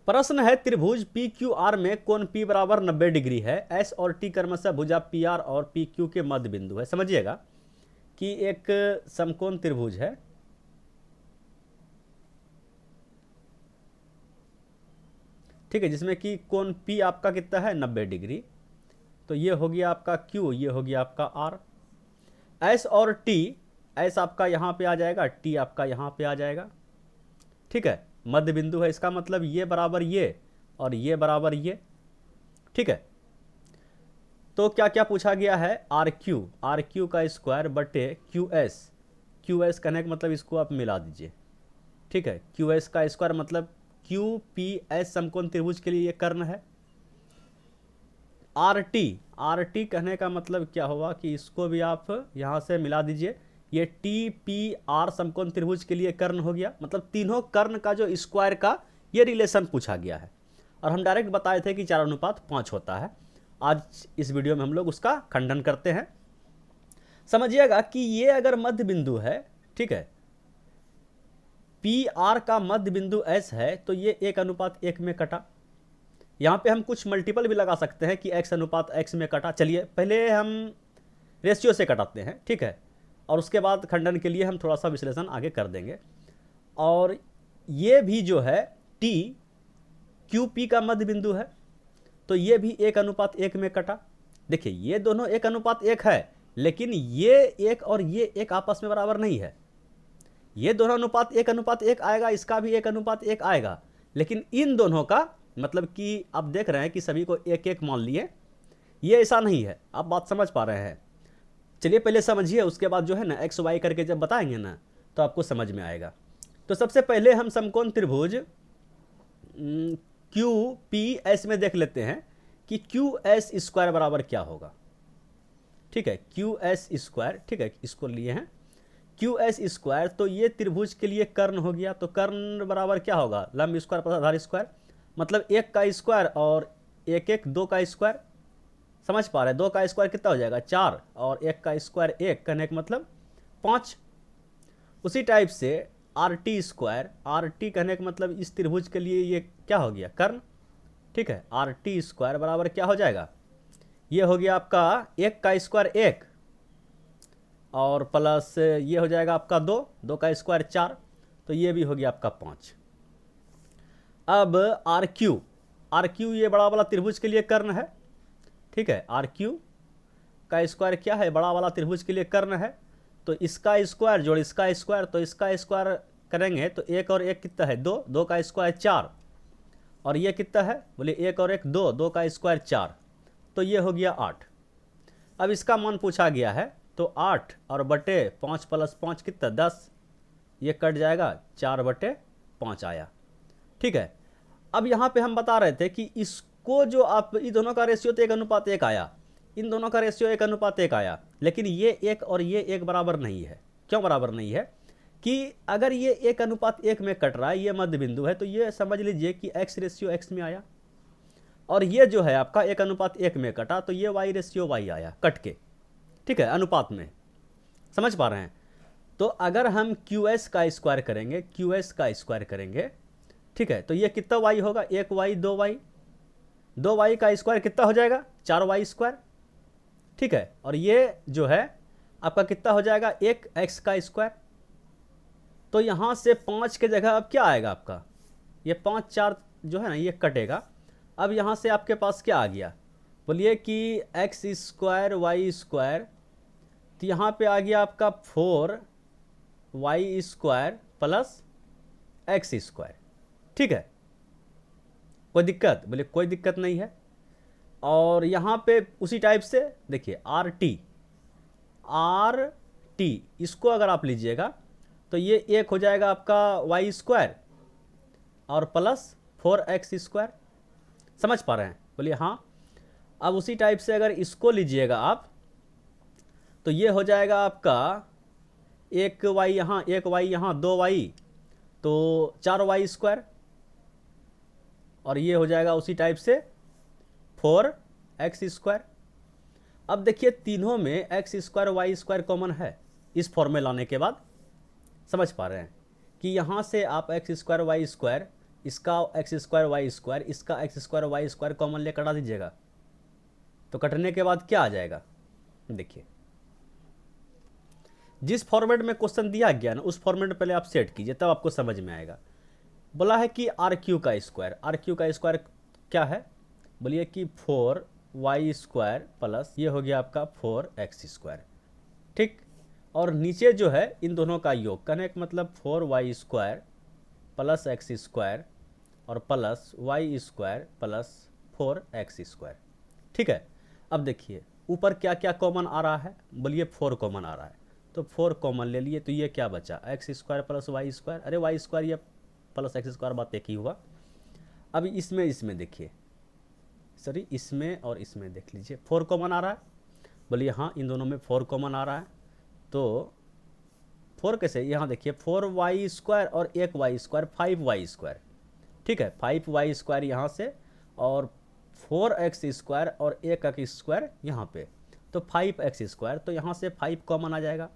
प्रश्न है त्रिभुज पी क्यू आर में कोण पी बराबर 90 डिग्री है। एस और टी क्रमशः भुजा पी आर और पी क्यू के मध्य बिंदु है। समझिएगा कि एक समकोण त्रिभुज है, ठीक है, जिसमें कि कोण पी आपका कितना है 90 डिग्री। तो ये हो गया आपका क्यू, ये हो गया आपका आर। एस और टी, एस आपका यहाँ पे आ जाएगा, टी आपका यहाँ पे आ जाएगा, ठीक है, मध्य बिंदु है। इसका मतलब ये बराबर ये और ये बराबर ये, ठीक है। तो क्या क्या पूछा गया है, आर क्यू का स्क्वायर बटे क्यू एस कहने का मतलब इसको आप मिला दीजिए, ठीक है। क्यू एस का स्क्वायर मतलब क्यू पी एस समकोण त्रिभुज के लिए ये कर्ण है। आर टी कहने का मतलब क्या होगा कि इसको भी आप यहाँ से मिला दीजिए, ये टी पी आर समकोण त्रिभुज के लिए कर्ण हो गया। मतलब तीनों कर्ण का जो स्क्वायर का ये रिलेशन पूछा गया है और हम डायरेक्ट बताए थे कि 4:5 होता है। आज इस वीडियो में हम लोग उसका खंडन करते हैं। समझिएगा कि ये अगर मध्य बिंदु है, ठीक है, पी आर का मध्य बिंदु एस है, तो ये 1:1 में कटा। यहाँ पे हम कुछ मल्टीपल भी लगा सकते हैं कि x/x में कटा। चलिए पहले हम रेशियो से कटाते हैं, ठीक है, और उसके बाद खंडन के लिए हम थोड़ा सा विश्लेषण आगे कर देंगे। और ये भी जो है t क्यू पी का मध्य बिंदु है, तो ये भी 1:1 में कटा। देखिए ये दोनों 1:1 है, लेकिन ये एक और ये एक आपस में बराबर नहीं है। ये दोनों अनुपात 1:1 आएगा, इसका भी 1:1 आएगा, लेकिन इन दोनों का मतलब कि आप देख रहे हैं कि सभी को 1:1 मान लिए, ये ऐसा नहीं है। आप बात समझ पा रहे हैं? चलिए पहले समझिए, उसके बाद जो है ना एक्स वाई करके जब बताएंगे ना तो आपको समझ में आएगा। तो सबसे पहले हम समकोण त्रिभुज क्यू पी एस में देख लेते हैं कि क्यू एस स्क्वायर बराबर क्या होगा, ठीक है। क्यू एस स्क्वायर, ठीक है, इसको लिए हैं क्यू एस स्क्वायर। तो ये त्रिभुज के लिए कर्ण हो गया, तो कर्ण बराबर क्या होगा, लंब स्क्वायर प्लस आधार स्क्वायर। मतलब 1 का स्क्वायर और 1 2 का स्क्वायर। समझ पा रहे हैं? 2 का स्क्वायर कितना हो जाएगा 4 और 1 का स्क्वायर 1, कहने का मतलब 5। उसी टाइप से R T square, R T कहने का मतलब इस त्रिभुज के लिए ये क्या हो गया, कर्ण, ठीक है। आर टी स्क्वायर बराबर क्या हो जाएगा, ये हो गया आपका 1 का स्क्वायर 1 और प्लस ये हो जाएगा आपका 2 का स्क्वायर 4, तो ये भी हो गया आपका 5। अब आर क्यू ये बड़ा वाला त्रिभुज के लिए कर्ण है, ठीक है। आर क्यू का स्क्वायर क्या है, बड़ा वाला त्रिभुज के लिए कर्ण है। तो इसका स्क्वायर जोड़ इसका स्क्वायर, तो इसका स्क्वायर करेंगे तो 1 और 1 कितना है 2 का स्क्वायर 4, और ये कितना है, बोले 1 और 1 2 का स्क्वायर 4, तो ये हो गया 8। अब इसका मान पूछा गया है, तो 8 और बटे 5 प्लस 5 कितना 10, ये कट जाएगा 4/5 आया, ठीक है। अब यहाँ पे हम बता रहे थे कि इसको जो आप इन दोनों का रेशियो तो 1:1 आया, इन दोनों का रेशियो 1:1 आया, लेकिन ये 1 और ये 1 बराबर नहीं है। क्यों बराबर नहीं है कि अगर ये 1:1 में कट रहा है, ये मध्य बिंदु है, तो ये समझ लीजिए कि x/x में आया, और ये जो है आपका 1:1 में कटा, तो ये y/y आया कट के, ठीक है, अनुपात में। समझ पा रहे हैं? तो अगर हम QS का स्क्वायर करेंगे, QS का स्क्वायर करेंगे, ठीक है, तो ये कितना y होगा, 1y 2y का स्क्वायर कितना हो जाएगा 4y स्क्वायर, ठीक है। और ये जो है आपका कितना हो जाएगा 1x का स्क्वायर। तो यहाँ से 5 के जगह अब क्या आएगा आपका, ये 5 4 जो है ना ये कटेगा। अब यहाँ से आपके पास क्या आ गया, बोलिए कि x स्क्वायर y स्क्वायर, तो यहाँ पे आ गया आपका 4y square plus x square, ठीक है। कोई दिक्कत, बोले कोई दिक्कत नहीं है। और यहाँ पे उसी टाइप से देखिए आर टी इसको अगर आप लीजिएगा तो ये 1 हो जाएगा आपका y स्क्वायर और प्लस 4x स्क्वायर। समझ पा रहे हैं? बोलिए हाँ। अब उसी टाइप से अगर इसको लीजिएगा आप तो ये हो जाएगा आपका 1y यहाँ 1y यहाँ 2y, तो 4y स्क्वायर, और ये हो जाएगा उसी टाइप से 4x स्क्वायर। अब देखिए तीनों में x square y square common है इस फॉर्म में लाने के बाद। समझ पा रहे हैं कि यहाँ से आप x स्क्वायर y स्क्वायर इसका एक्स स्क्वायर वाई स्क्वायर, इसका x square y square common ले कटा दीजिएगा, तो कटने के बाद क्या आ जाएगा, देखिए जिस फॉर्मेट में क्वेश्चन दिया गया ना उस फॉर्मेट में पहले आप सेट कीजिए, तब आपको समझ में आएगा। बोला है कि आर क्यू का स्क्वायर, आर क्यू का स्क्वायर क्या है, बोलिए कि 4y स्क्वायर प्लस ये हो गया आपका 4x स्क्वायर, ठीक। और नीचे जो है इन दोनों का योग, कहने का मतलब 4y square plus x square और plus Y square plus 4x square, ठीक है। अब देखिए ऊपर क्या क्या कॉमन आ रहा है, बोलिए 4 कॉमन आ रहा है, तो 4 कॉमन ले लिए, तो ये क्या बचा, x square plus Y square, अरे वाई स्क्वायर ये प्लस एक्स स्क्वायर बात एक ही हुआ। अब इसमें देखिए, सॉरी इसमें और इसमें देख लीजिए 4 कॉमन आ रहा है, बोलिए हाँ इन दोनों में 4 कॉमन आ रहा है, तो 4 कैसे, यहाँ देखिए 4y स्क्वायर और एक वाई स्क्वायर 5y स्क्वायर, ठीक है, 5y स्क्वायर यहाँ से और 4x स्क्वायर और एक एक्स स्क्वायर यहाँ पे, तो 5x स्क्वायर, तो यहाँ से 5 कॉमन आ जाएगा,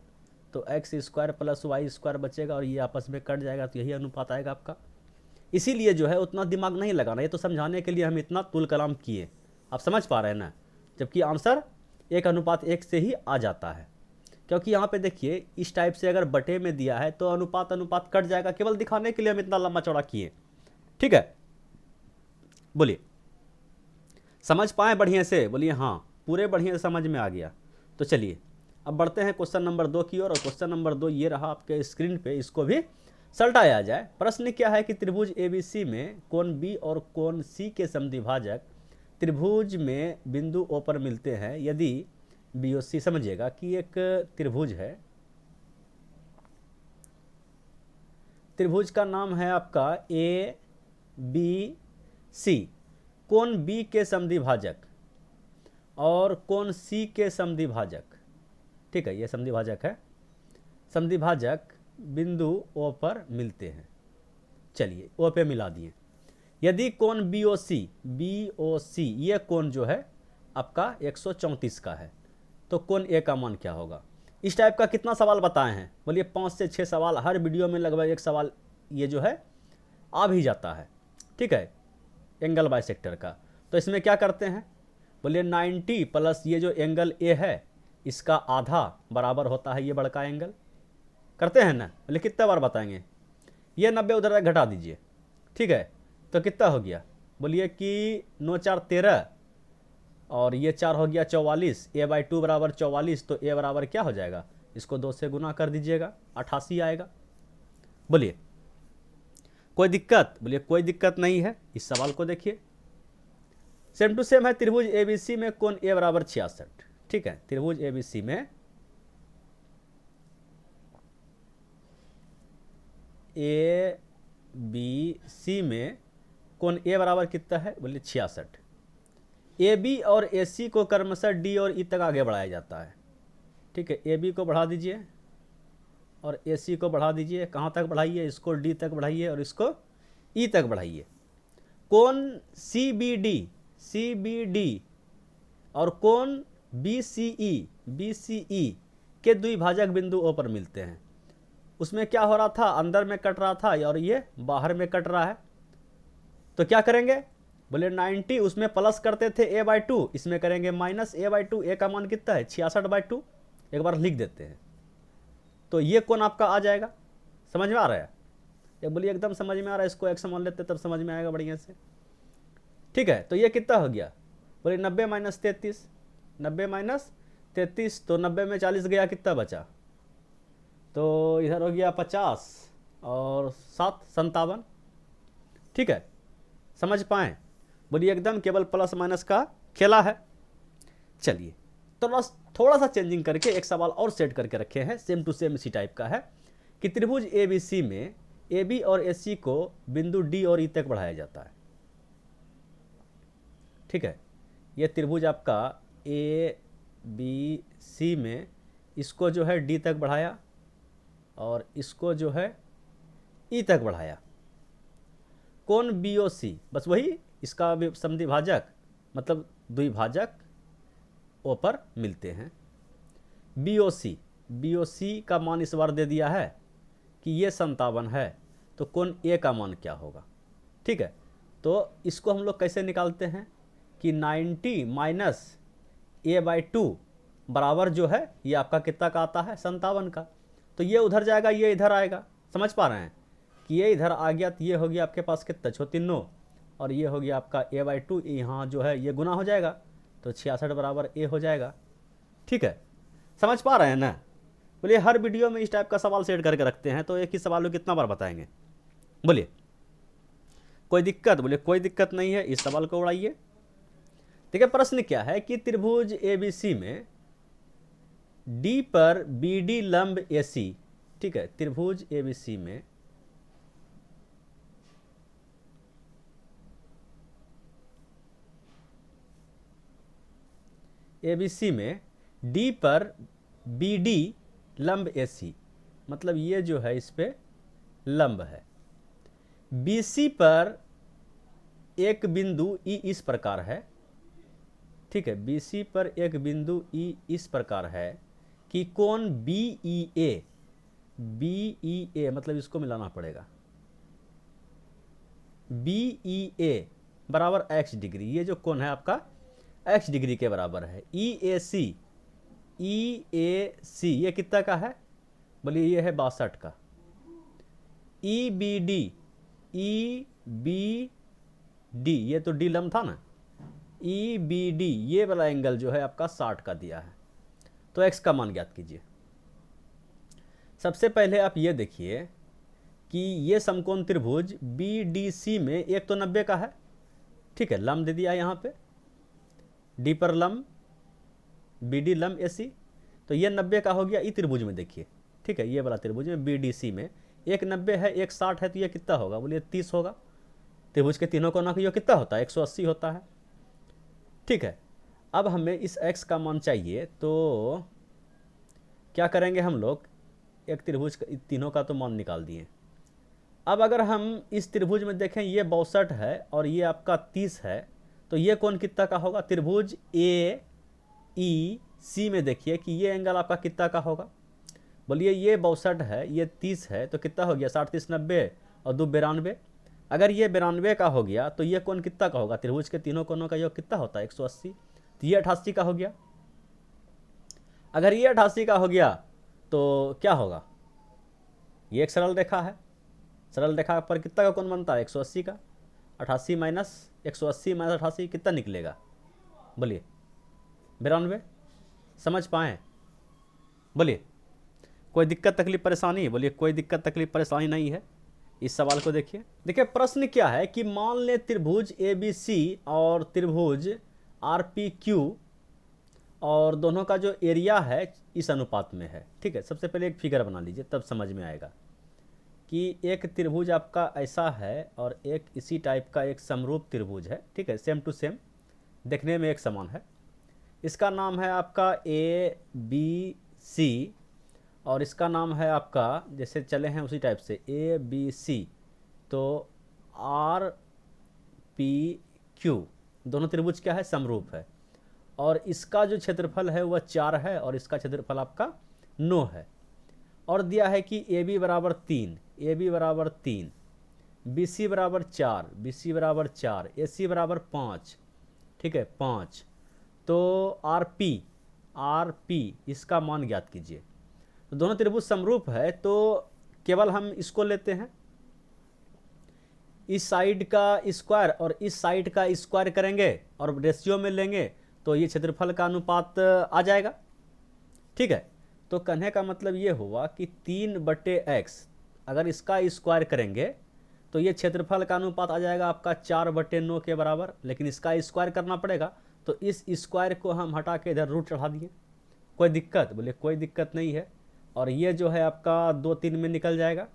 तो x square plus Y square बचेगा और ये आपस में कट जाएगा, तो यही अनुपात आएगा आपका। इसीलिए जो है उतना दिमाग नहीं लगाना, ये तो समझाने के लिए हम इतना तुल कलाम किए, आप समझ पा रहे हैं ना, जबकि आंसर 1:1 से ही आ जाता है। क्योंकि यहाँ पे देखिए इस टाइप से अगर बटे में दिया है तो अनुपात कट जाएगा, केवल दिखाने के लिए हम इतना लंबा चौड़ा किए, ठीक है। बोलिए समझ पाए बढ़िया से, बोलिए हाँ पूरे बढ़िया से समझ में आ गया। तो चलिए अब बढ़ते हैं क्वेश्चन नंबर 2 की ओर, और क्वेश्चन नंबर 2 ये रहा आपके स्क्रीन पे, इसको भी सल्टाया जाए। प्रश्न क्या है कि त्रिभुज एबीसी में कोण बी और कोण सी के समद्विभाजक त्रिभुज में बिंदु ओ पर मिलते हैं, यदि बी और सी, समझिएगा कि एक त्रिभुज है, त्रिभुज का नाम है आपका ए बी सी, कोण बी के समद्विभाजक और कोण सी के समद्विभाजक, ठीक है, ये समद्विभाजक है, समद्विभाजक बिंदु ओ पर मिलते हैं। चलिए ओ पे मिला दिए, यदि कोण बी ओ सी ये कोण जो है आपका 134 का है, तो कोण ए का मान क्या होगा। इस टाइप का कितना सवाल बताए हैं, बोलिए 5 से 6 सवाल, हर वीडियो में लगभग एक सवाल ये जो है आ भी जाता है, ठीक है, एंगल बाइसेक्टर का। तो इसमें क्या करते हैं, बोलिए 90 प्लस ये जो एंगल ए है इसका आधा बराबर होता है ये बड़का एंगल, करते हैं ना, बोलिए कितना बार बताएंगे, ये 90 उधर घटा दीजिए, ठीक है, तो कितना हो गया, बोलिए कि 9 4 13 और ये 4 हो गया 44, a/2 बराबर 44, तो a बराबर क्या हो जाएगा, इसको 2 से गुना कर दीजिएगा, 88 आएगा। बोलिए कोई दिक्कत, बोलिए कोई दिक्कत नहीं है। इस सवाल को देखिए सेम टू सेम है, त्रिभुज एबीसी में कोण ए बराबर 66, ठीक है, त्रिभुज एबीसी में ए बी सी में कोण ए बराबर कितना है, बोलिए 66। ए बी और ए सी को क्रमशः डी और ई तक आगे बढ़ाया जाता है, ठीक है, ए बी को बढ़ा दीजिए और ए सी को बढ़ा दीजिए, कहाँ तक बढ़ाइए, इसको डी तक बढ़ाइए और इसको ई तक बढ़ाइए। कोण सी बी डी और कोण बी सी ई के द्विभाजक बिंदु ओ पर मिलते हैं। उसमें क्या हो रहा था, अंदर में कट रहा था और ये बाहर में कट रहा है, तो क्या करेंगे, बोले 90 उसमें प्लस करते थे a/2, इसमें करेंगे माइनस a/2, ए का मान कितना है 66/2, एक बार लिख देते हैं, तो ये कोण आपका आ जाएगा। समझ में आ रहा है, ये बोलिए एकदम समझ में आ रहा है, इसको एक समझ लेते तब समझ में आएगा बढ़िया से, ठीक है। तो ये कितना हो गया, बोले 90 - 33, 90 - 33, तो 90 में 40 गया, कितना बचा, तो इधर हो गया 50 और 7 57, ठीक है, समझ पाए, बोलिए एकदम केवल प्लस माइनस का खेला है। चलिए तो बस थोड़ा सा चेंजिंग करके एक सवाल और सेट करके रखे हैं, सेम टू सेम इसी टाइप का है कि त्रिभुज ए बी सी में ए बी और ए सी को बिंदु डी और ई तक बढ़ाया जाता है, ठीक है, ये त्रिभुज आपका ए बी सी में इसको जो है डी तक बढ़ाया और इसको जो है ई तक बढ़ाया। कोण बी ओ सी, बस वही इसका समद्विभाजक मतलब द्विभाजक ओ पर मिलते हैं। बी ओ सी का मान इस बार दे दिया है कि ये 57 है, तो कोण ए का मान क्या होगा, ठीक है, तो इसको हम लोग कैसे निकालते हैं कि 90 माइनस a/2 बराबर जो है ये आपका कितना का आता है, 57 का। तो ये उधर जाएगा, ये इधर आएगा, समझ पा रहे हैं कि ये इधर आ गया तो ये हो गया आपके पास कितना, 36, और ये हो गया आपका a/2, यहाँ जो है ये गुना हो जाएगा तो 66 बराबर a हो जाएगा। ठीक है, समझ पा रहे हैं ना। बोलिए हर वीडियो में इस टाइप का सवाल सेट करके रखते हैं, तो एक ही सवाल को कितना बार बताएंगे, बोलिए कोई दिक्कत? बोलिए कोई दिक्कत नहीं है, इस सवाल को उड़ाइए। देखिए प्रश्न क्या है कि त्रिभुज ABC में D पर BD लंब AC, ठीक है, त्रिभुज ABC में ABC में D पर BD लंब AC, मतलब ये जो है इस पे लंब है। BC पर एक बिंदु E इस प्रकार है, ठीक है, BC पर एक बिंदु E इस प्रकार है कि कोण BEA मतलब इसको मिलाना पड़ेगा, BEA बराबर x डिग्री, ये जो कोण है आपका x डिग्री के बराबर है। EAC ये कितना का है? बोलिए ये है 62 का। EBD ये तो D लंब था ना, EBD ये वाला एंगल जो है आपका 60 का दिया है। तो x का मान ज्ञात कीजिए। सबसे पहले आप ये देखिए कि ये समकोण त्रिभुज BDC में एक तो 90 का है, ठीक है, लंब दे दिया यहाँ पे, D पर लंब, BD लंब AC, तो ये 90 का हो गया। ई त्रिभुज में देखिए, ठीक है, ये वाला त्रिभुज में BDC में एक 90 है, एक 60 है, तो ये कितना होगा? बोलिए 30 होगा। त्रिभुज के तीनों कोणों का ये कितना होता है? 180 होता है। ठीक है, अब हमें इस x का मान चाहिए, तो क्या करेंगे हम लोग, एक त्रिभुज का तीनों का तो मान निकाल दिए। अब अगर हम इस त्रिभुज में देखें, ये 62 है और ये आपका 30 है, तो ये कोण कितना का होगा? त्रिभुज AEC में देखिए कि ये एंगल आपका कितना का होगा? बोलिए ये 62 है, ये 30 है, तो कितना हो गया? 60 30 90 और 2 92। अगर ये 92 का हो गया तो ये कोण कितना का होगा? त्रिभुज के तीनों कोणों का योग कितना होता है? 180, तो ये 88 का हो गया। अगर ये 88 का हो गया तो क्या होगा? ये एक सरल रेखा है, सरल रेखा पर कितना का कोण बनता है? 180 का। 88 माइनस 180 माइनस 88 कितना निकलेगा? बोलिए 92। समझ पाए? बोलिए कोई दिक्कत तकलीफ परेशानी? बोलिए कोई दिक्कत तकलीफ परेशानी नहीं है। इस सवाल को देखिए। देखिए प्रश्न क्या है कि मान लें त्रिभुज ABC और त्रिभुज RPQ और दोनों का जो एरिया है इस अनुपात में है। ठीक है, सबसे पहले एक फिगर बना लीजिए, तब समझ में आएगा कि एक त्रिभुज आपका ऐसा है और एक इसी टाइप का एक समरूप त्रिभुज है। ठीक है, सेम टू सेम, देखने में एक समान है। इसका नाम है आपका ABC और इसका नाम है आपका, जैसे चले हैं उसी टाइप से, ABC, तो RPQ। दोनों त्रिभुज क्या है? समरूप है। और इसका जो क्षेत्रफल है वह 4 है और इसका क्षेत्रफल आपका 9 है। और दिया है कि AB बराबर 3, BC बराबर 4, AC बराबर 5, ठीक है 5। तो RP इसका मान ज्ञात कीजिए। तो दोनों त्रिभुज समरूप है, तो केवल हम इसको लेते हैं, इस साइड का स्क्वायर और इस साइड का स्क्वायर करेंगे और रेशियो में लेंगे तो ये क्षेत्रफल का अनुपात आ जाएगा। ठीक है, तो कहने का मतलब ये हुआ कि 3/x अगर इसका स्क्वायर करेंगे तो ये क्षेत्रफल का अनुपात आ जाएगा आपका 4/9 के बराबर। लेकिन इसका स्क्वायर करना पड़ेगा, तो इस स्क्वायर को हम हटा के इधर रूट चढ़ा दिए। कोई दिक्कत? बोले कोई दिक्कत नहीं है। और ये जो है आपका 2 3 में निकल जाएगा।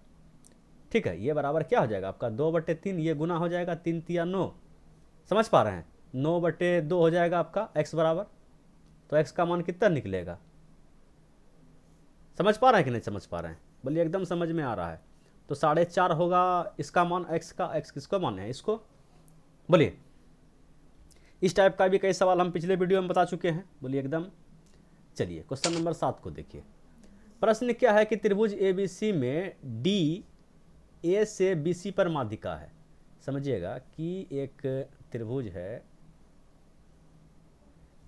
ठीक है, ये बराबर क्या हो जाएगा आपका? 2/3, ये गुना हो जाएगा 3 3 9। समझ पा रहे हैं? 9/2 हो जाएगा आपका x बराबर। तो x का मान कितना निकलेगा? समझ पा रहे हैं कि नहीं समझ पा रहे हैं? बोलिए एकदम समझ में आ रहा है। तो 4.5 होगा इसका मान, x का। x किसको मान है? इसको। बोलिए इस टाइप का भी कई सवाल हम पिछले वीडियो में बता चुके हैं। बोलिए एकदम। चलिए क्वेश्चन नंबर 7 को देखिए। प्रश्न क्या है कि त्रिभुज ABC में D A से BC पर माध्यिका है। समझिएगा कि एक त्रिभुज है,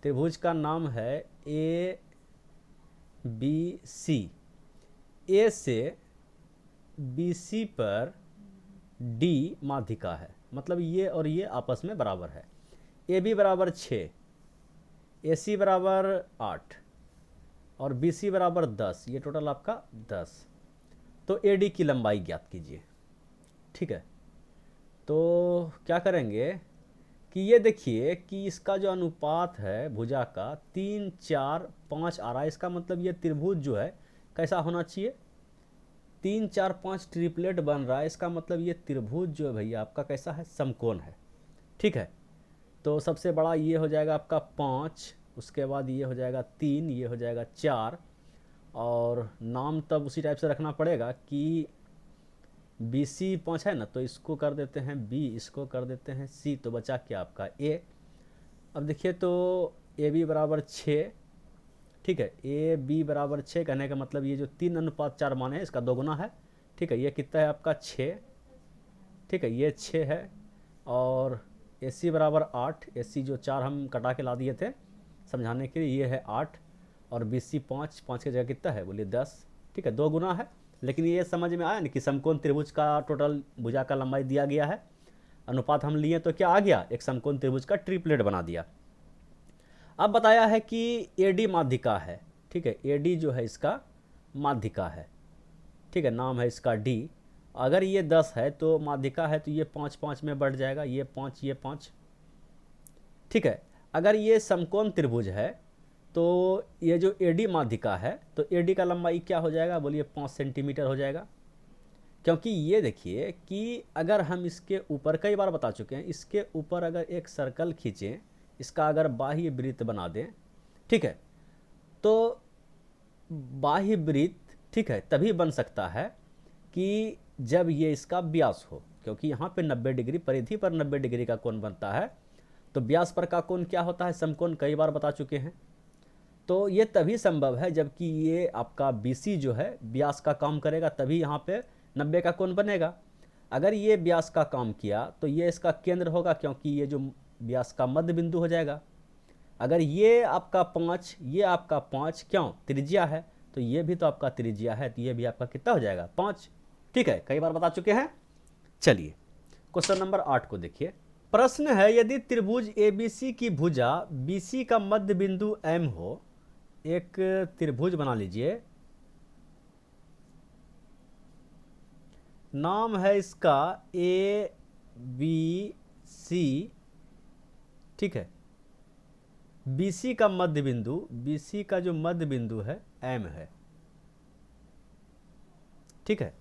त्रिभुज का नाम है ए बी सी। ए से बी सी पर डी माध्यिका है, मतलब ये और ये आपस में बराबर है। ए बी बराबर 6, ए सी बराबर 8 और बी सी बराबर 10, ये टोटल आपका 10। तो ए डी की लंबाई ज्ञात कीजिए। ठीक है, तो क्या करेंगे कि ये देखिए कि इसका जो अनुपात है भुजा का 3 4 5 आ रहा है। इसका मतलब ये त्रिभुज जो है कैसा होना चाहिए, 3 4 5 ट्रिपलेट बन रहा है। इसका मतलब ये त्रिभुज जो है भैया आपका कैसा है, समकोण है। ठीक है, तो सबसे बड़ा ये हो जाएगा आपका 5, उसके बाद ये हो जाएगा 3, ये हो जाएगा 4, और नाम तब उसी टाइप से रखना पड़ेगा कि बी सी 5 है ना, तो इसको कर देते हैं बी, इसको कर देते हैं सी, तो बचा क्या आपका ए। अब देखिए तो ए बी बराबर 6। ठीक है, ए बी बराबर 6 कहने का मतलब ये जो 3:4 माने हैं इसका दोगुना है। ठीक है, ये कितना है आपका 6। ठीक है, ये 6 है। और ए सी बराबर 8, ए सी जो 4 हम कटा के ला दिए थे समझाने के लिए, ये है 8, और बी सी 5, 5 की जगह कितना है बोलिए 10। ठीक है, 2 गुना है। लेकिन ये समझ में आया ना कि समकोण त्रिभुज का टोटल भुजा का लंबाई दिया गया है, अनुपात हम लिए तो क्या आ गया, एक समकोण त्रिभुज का ट्रिपलेट बना दिया। अब बताया है कि ए डी माध्यिका है। ठीक है, ए डी जो है इसका माध्यिका है। ठीक है, नाम है इसका डी। अगर ये 10 है तो माध्यिका है, तो ये 5 5 में बढ़ जाएगा, ये 5 ये 5। ठीक है, अगर ये समकोण त्रिभुज है तो ये जो ए डी माध्यिका है, तो ए डी का लंबाई क्या हो जाएगा बोलिए 5 सेंटीमीटर हो जाएगा। क्योंकि ये देखिए कि अगर हम इसके ऊपर, कई बार बता चुके हैं, इसके ऊपर अगर एक सर्कल खींचें, इसका अगर बाह्य वृत्त बना दें, ठीक है, तो बाह्य वृत्त, ठीक है, तभी बन सकता है कि जब ये इसका व्यास हो, क्योंकि यहाँ पे 90 डिग्री परिधि पर 90 डिग्री का कोण बनता है। तो व्यास पर का कोण क्या होता है, समकोण, कई बार बता चुके हैं। तो ये तभी संभव है जबकि ये आपका BC जो है व्यास का काम करेगा, तभी यहाँ पे 90 का कोण बनेगा। अगर ये व्यास का काम किया तो ये इसका केंद्र होगा, क्योंकि ये जो व्यास का मध्य बिंदु हो जाएगा। अगर ये आपका 5, ये आपका 5, क्यों, त्रिज्या है, तो ये भी तो आपका त्रिज्या है, तो ये भी आपका कितना हो जाएगा 5। ठीक है, कई बार बता चुके हैं। चलिए क्वेश्चन नंबर 8 को देखिए। प्रश्न है, यदि त्रिभुज ABC की भुजा BC का मध्य बिंदु M हो, एक त्रिभुज बना लीजिए, नाम है इसका ABC। ठीक है, BC का मध्य बिंदु, BC का जो मध्य बिंदु है M है। ठीक है,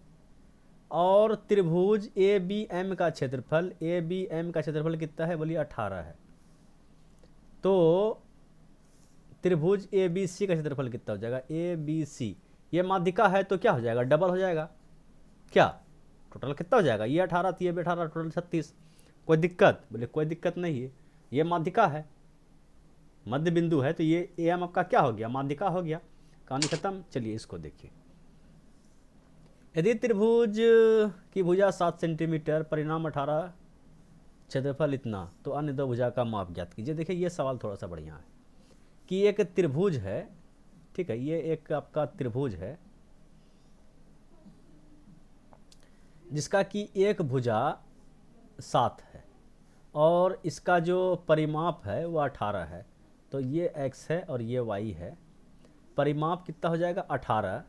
और त्रिभुज ABM का क्षेत्रफल, ABM का क्षेत्रफल कितना है बोलिए 18 है। तो त्रिभुज ABC का क्षेत्रफल कितना हो जाएगा, ABC, ये माध्यिका है तो क्या हो जाएगा, डबल हो जाएगा। क्या टोटल कितना हो जाएगा, ये 18 तो ये भी 18, टोटल 36। कोई दिक्कत बोले, कोई दिक्कत नहीं है, ये माध्यिका है, मध्य बिंदु है, तो ये AM आपका क्या हो गया, माध्यिका हो गया, कहानी खत्म। चलिए इसको देखिए। यदि त्रिभुज की भुजा 7 सेंटीमीटर, परिणाम 18, क्षेत्रफल इतना, तो अन्य दो भुजा का माप ज्ञात कीजिए। देखिए ये सवाल थोड़ा सा बढ़िया है कि एक त्रिभुज है, ठीक है, ये एक आपका त्रिभुज है जिसका कि एक भुजा 7 है और इसका जो परिमाप है वो 18 है। तो ये x है और ये y है, परिमाप कितना हो जाएगा 18।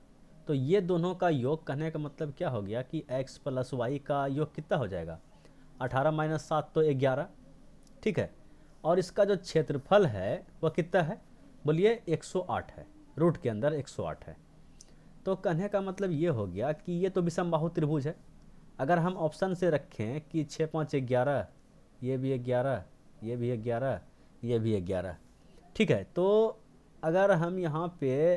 तो ये दोनों का योग, कहने का मतलब क्या हो गया कि x प्लस y का योग कितना हो जाएगा, 18 माइनस 7 तो 11। ठीक है, और इसका जो क्षेत्रफल है वह कितना है बोलिए 108 है, रूट के अंदर 108 है। तो कहने का मतलब ये हो गया कि ये तो विषमबाहु त्रिभुज है। अगर हम ऑप्शन से रखें कि 6 5 11, ये भी 11, ये भी 11, ये भी 11, ठीक है, तो अगर हम यहाँ पे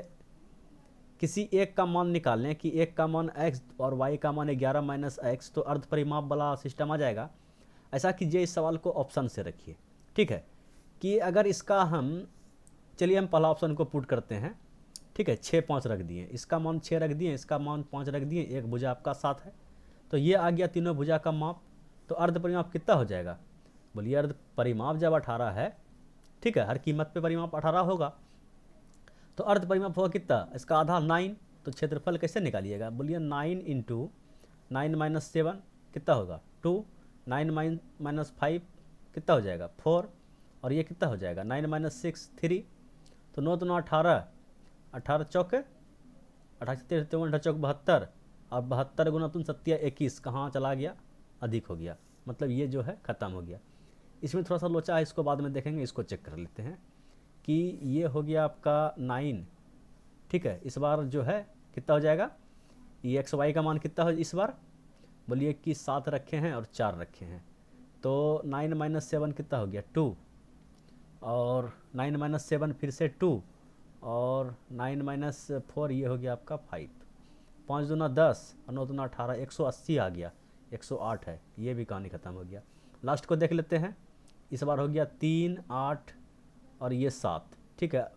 किसी एक का मान निकालें कि एक का मान x और y का मान 11 माइनस x, तो अर्ध परिमाप वाला सिस्टम आ जाएगा। ऐसा कीजिए, इस सवाल को ऑप्शन से रखिए। ठीक है, कि अगर इसका हम, चलिए हम पहला ऑप्शन को पुट करते हैं। ठीक है, 6 5 रख दिए, इसका मान 6 रख दिए, इसका मान 5 रख दिए, एक भुजा आपका 7 है, तो ये आ गया तीनों भुजा का माप। तो अर्ध परिमाप कितना हो जाएगा? बोलिए अर्ध परिमाप जब 18 है, ठीक है, हर कीमत पे परिमाप 18 होगा, तो अर्ध परिमाप होगा कितना? इसका आधा 9, तो क्षेत्रफल कैसे निकालिएगा? बोलिए 9 इंटू 9 माइनस 7 कितना होगा? 2, 9 माइनस 5 कितना हो जाएगा? 4, और ये कितना हो जाएगा? 9 माइनस 6 3, तो 9 2 18, 18 चौक 18 73 चौक 72, और 72 गुना 3 7 21, कहाँ चला गया? अधिक हो गया, मतलब ये जो है ख़त्म हो गया। इसमें थोड़ा सा लोचा है, इसको बाद में देखेंगे, इसको चेक कर लेते हैं कि ये हो गया आपका 9, ठीक है। इस बार जो है कितना हो जाएगा? ये एक्स वाई का मान कितना हो इस बार? बोलिए कि 7 रखे हैं और 4 रखे हैं, तो 9 माइनस 7 कितना हो गया? 2, और 9 माइनस 7 फिर से 2, और 9 माइनस 4 ये हो गया आपका 5, 5 दूना 10 और 9 दूना 18, 180 आ गया, 108 है, ये भी कहानी ख़त्म हो गया। लास्ट को देख लेते हैं, इस बार हो गया 3 8 और ये 7, ठीक है।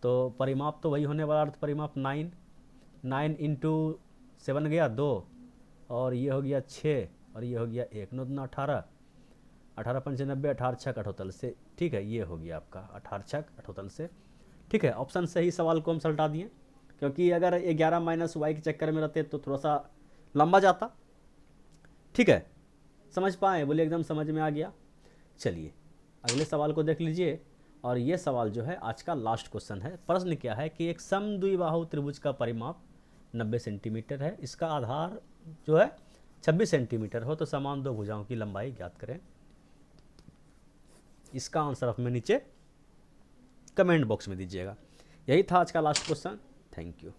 तो परिमाप तो वही होने वाला, अर्थ परिमाप 9, 9 इंटू 7 गया 2, और ये हो गया 6, और ये हो गया 1, 9 दूना 18, 18 95, 18 छक 78 से, ठीक है, ये हो गया आपका 18 छक 78 से, ठीक है। ऑप्शन से ही सवाल को हम सलटा दिए, क्योंकि अगर 11 माइनस वाई के चक्कर में रहते तो थोड़ा सा लंबा जाता, ठीक है। समझ पाए? बोले एकदम समझ में आ गया। चलिए अगले सवाल को देख लीजिए, और ये सवाल जो है आज का लास्ट क्वेश्चन है। प्रश्न क्या है कि एक समद्विबाहु त्रिभुज का परिमाप 90 सेंटीमीटर है, इसका आधार जो है 26 सेंटीमीटर हो, तो समान दो भुजाओं की लंबाई ज्ञात करें। इसका आंसर आप में नीचे कमेंट बॉक्स में दीजिएगा। यही था आज का लास्ट क्वेश्चन। Thank you.